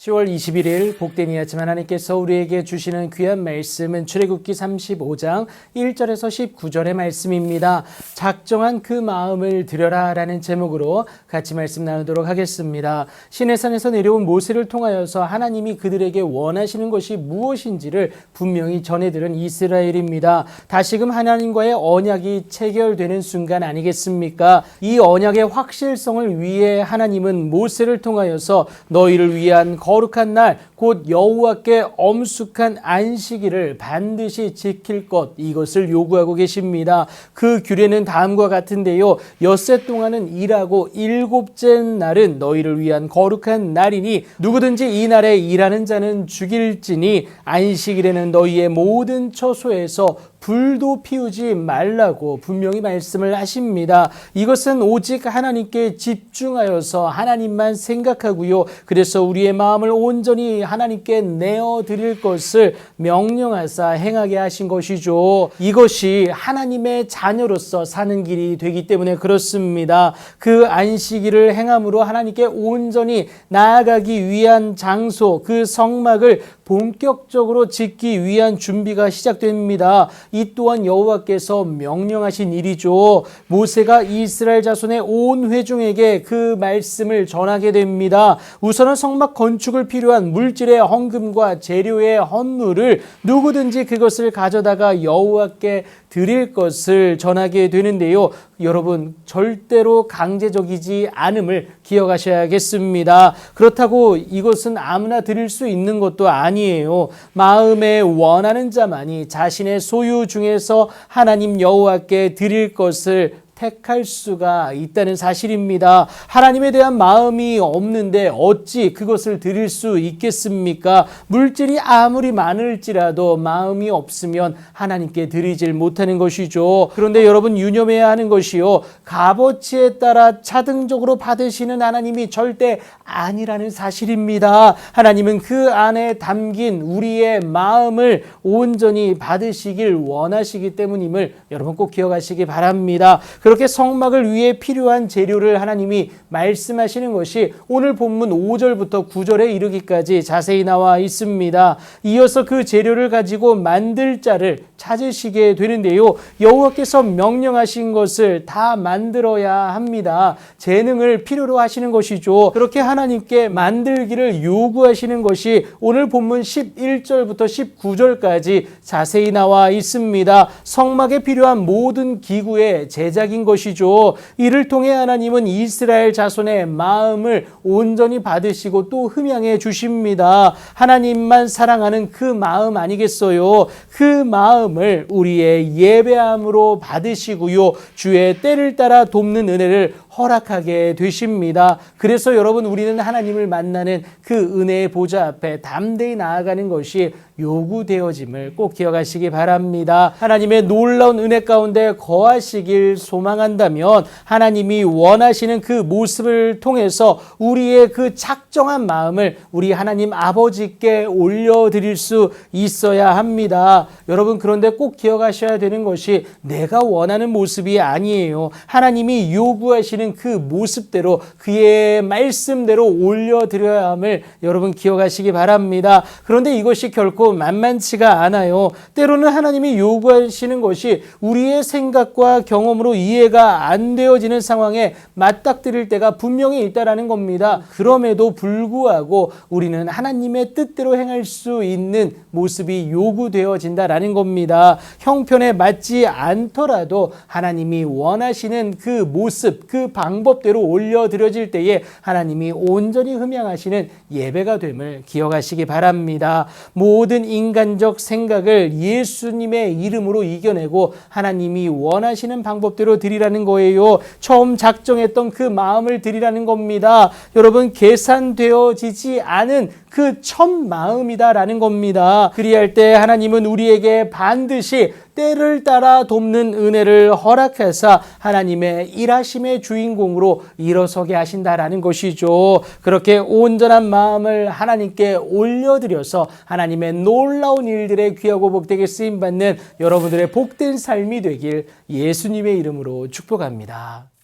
10월 21일 복된 이 아침 하나님께서 우리에게 주시는 귀한 말씀은 출애굽기 35장 1절에서 19절의 말씀입니다. 작정한 그 마음을 들여라 라는 제목으로 같이 말씀 나누도록 하겠습니다. 시내산에서 내려온 모세를 통하여서 하나님이 그들에게 원하시는 것이 무엇인지를 분명히 전해들은 이스라엘입니다. 다시금 하나님과의 언약이 체결되는 순간 아니겠습니까? 이 언약의 확실성을 위해 하나님은 모세를 통하여서 너희를 위한 거룩한 날, 곧 여호와께 엄숙한 안식일을 반드시 지킬 것, 이것을 요구하고 계십니다. 그 규례는 다음과 같은데요. 엿새 동안은 일하고 일곱째 날은 너희를 위한 거룩한 날이니 누구든지 이 날에 일하는 자는 죽일지니 안식일에는 너희의 모든 처소에서 불도 피우지 말라고 분명히 말씀을 하십니다. 이것은 오직 하나님께 집중하여서 하나님만 생각하고요. 그래서 우리의 마음을 온전히 하나님께 내어드릴 것을 명령하사 행하게 하신 것이죠. 이것이 하나님의 자녀로서 사는 길이 되기 때문에 그렇습니다. 그 안식일을 행함으로 하나님께 온전히 나아가기 위한 장소, 그 성막을 본격적으로 짓기 위한 준비가 시작됩니다. 이 또한 여호와께서 명령하신 일이죠. 모세가 이스라엘 자손의 온 회중에게 그 말씀을 전하게 됩니다. 우선은 성막 건축을 필요한 물질의 헌금과 재료의 헌물을 누구든지 그것을 가져다가 여호와께 드릴 것을 전하게 되는데요. 여러분, 절대로 강제적이지 않음을 기억하셔야겠습니다. 그렇다고 이것은 아무나 드릴 수 있는 것도 아니에요. 마음에 원하는 자만이 자신의 소유 중에서 하나님 여호와께 드릴 것을 택할 수가 있다는 사실입니다. 하나님에 대한 마음이 없는데 어찌 그것을 드릴 수 있겠습니까? 물질이 아무리 많을지라도 마음이 없으면 하나님께 드리질 못하는 것이죠. 그런데 여러분, 유념해야 하는 것이요, 값어치에 따라 차등적으로 받으시는 하나님이 절대 아니라는 사실입니다. 하나님은 그 안에 담긴 우리의 마음을 온전히 받으시길 원하시기 때문임을 여러분 꼭 기억하시기 바랍니다. 그렇게 성막을 위해 필요한 재료를 하나님이 말씀하시는 것이 오늘 본문 5절부터 9절에 이르기까지 자세히 나와 있습니다. 이어서 그 재료를 가지고 만들 자를 찾으시게 되는데요. 여호와께서 명령하신 것을 다 만들어야 합니다. 재능을 필요로 하시는 것이죠. 그렇게 하나님께 만들기를 요구하시는 것이 오늘 본문 11절부터 19절까지 자세히 나와 있습니다. 성막에 필요한 모든 기구의 제작인 것이죠. 이를 통해 하나님은 이스라엘 자손의 마음을 온전히 받으시고 또 흠양해 주십니다. 하나님만 사랑하는 그 마음 아니겠어요? 그 마음을 우리의 예배함으로 받으시고요. 주의 때를 따라 돕는 은혜를 허락하게 되십니다. 그래서 여러분, 우리는 하나님을 만나는 그 은혜의 보좌 앞에 담대히 나아가는 것이 요구되어짐을 꼭 기억하시기 바랍니다. 하나님의 놀라운 은혜 가운데 거하시길 소망한다면 하나님이 원하시는 그 모습을 통해서 우리의 그 작정한 마음을 우리 하나님 아버지께 올려드릴 수 있어야 합니다. 여러분, 그런데 꼭 기억하셔야 되는 것이 내가 원하는 모습이 아니에요. 하나님이 요구하시는 그 모습대로, 그의 말씀대로 올려드려야 함을 여러분 기억하시기 바랍니다. 그런데 이것이 결코 만만치가 않아요. 때로는 하나님이 요구하시는 것이 우리의 생각과 경험으로 이해가 안 되어지는 상황에 맞닥뜨릴 때가 분명히 있다라는 겁니다. 그럼에도 불구하고 우리는 하나님의 뜻대로 행할 수 있는 모습이 요구되어진다라는 겁니다. 형편에 맞지 않더라도 하나님이 원하시는 그 모습, 그 방법대로 올려드려질 때에 하나님이 온전히 흠양하시는 예배가 됨을 기억하시기 바랍니다. 모든 인간적 생각을 예수님의 이름으로 이겨내고 하나님이 원하시는 방법대로 드리라는 거예요. 처음 작정했던 그 마음을 드리라는 겁니다. 여러분, 계산되어지지 않은 그 첫 마음이다라는 겁니다. 그리할 때 하나님은 우리에게 반드시 때를 따라 돕는 은혜를 허락해서 하나님의 일하심의 주인공으로 일어서게 하신다라는 것이죠. 그렇게 온전한 마음을 하나님께 올려드려서 하나님의 놀라운 일들에 귀하고 복되게 쓰임받는 여러분들의 복된 삶이 되길 예수님의 이름으로 축복합니다.